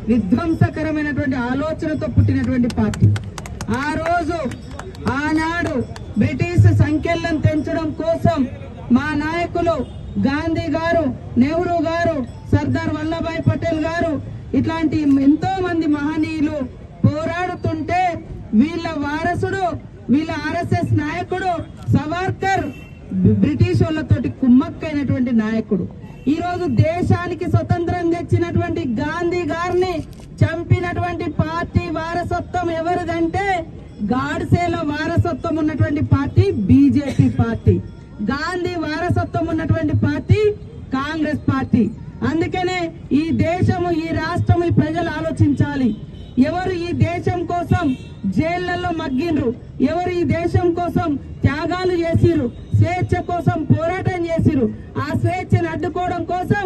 విధ్వంసకరమైనటువంటి ఆలోచనతో పుట్టినటువంటి పార్టీ. ఆ రోజు ఆనాడు బ్రిటిష్ సంఖ్యలను తెంచడం కోసం మా నాయకులు గాంధీ గారు, నెహ్రూ గారు, సర్దార్ వల్లభాయ్ పటేల్ గారు ఇట్లాంటి ఎంతో మంది మహనీయులు పోరాడుతుంటే వీళ్ళ వారసుడు, వీళ్ళ ఆర్ఎస్ఎస్ నాయకుడు సవర్కర్ బ్రిటిష్ వాళ్ళతోటి కుమ్మక్కైనటువంటి నాయకుడు. ఈ రోజు దేశానికి స్వతంత్రం తెచ్చినటువంటి గాంధీ గారిని చంపినటువంటి పార్టీ వారసత్వం ఎవరిదంటే గాడ్సేలో వారసత్వం ఉన్నటువంటి పార్టీ బీజేపీ పార్టీ. గాంధీ వారసత్వం ఉన్నటువంటి పార్టీ కాంగ్రెస్ పార్టీ. అందుకనే ఈ దేశము, ఈ రాష్ట్రం, ఈ ప్రజలు ఆలోచించాలి. ఎవరు ఈ దేశం కోసం జైళ్లలో మగ్గిండ్రు, ఎవరు ఈ దేశం కోసం త్యాగాలు చేసిరు, స్వేచ్ఛ కోసం పోరాటం చేసిరు, ఆ స్వేచ్ఛను అడ్డుకోవడం కోసం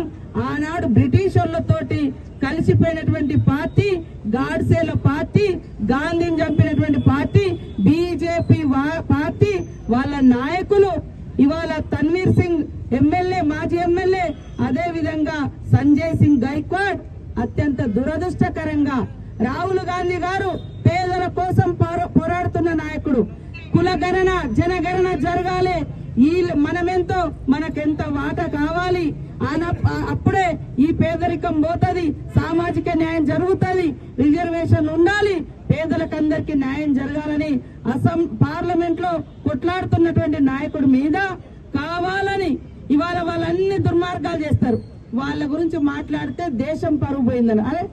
ఆనాడు బ్రిటిష్ వాళ్ళతోటి కలిసిపోయినటువంటి పార్టీ గాడ్సేల పార్టీ, గాంధీని చంపినటువంటి పార్టీ బీజేపీ పార్టీ. వాళ్ళ నాయకులు ఇవాళ తన్వీర్ సింగ్ ఎమ్మెల్యే, మాజీ ఎమ్మెల్యే, అదే విధంగా సంజయ్ సింగ్ గైక్వాడ్. అత్యంత దురదృష్టకరంగా రాహుల్ గాంధీ గారు పేదల కోసం పోరాడుతున్న నాయకుడు. కులగణన, జనగణన జరగాలి, మనమెంతో మనకెంత వాటా కావాలి, అప్పుడే ఈ పేదరికం పోతుంది, సామాజిక న్యాయం జరుగుతుంది, రిజర్వేషన్ ఉండాలి, పేదలకందరికీ న్యాయం జరగాలని పార్లమెంట్ లో కొట్లాడుతున్నటువంటి నాయకుడి మీద కావాలని ఇవాళ వాళ్ళన్ని దుర్మార్గాలు చేస్తారు. వాళ్ళ గురించి మాట్లాడితే దేశం పరువు పోయిందని. అరే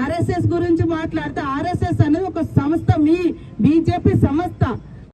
ఆర్ఎస్ఎస్ గురించి మాట్లాడితే ఆర్ఎస్ఎస్ అనేది ఒక సంస్థ, మీ బీజేపీ సంస్థ.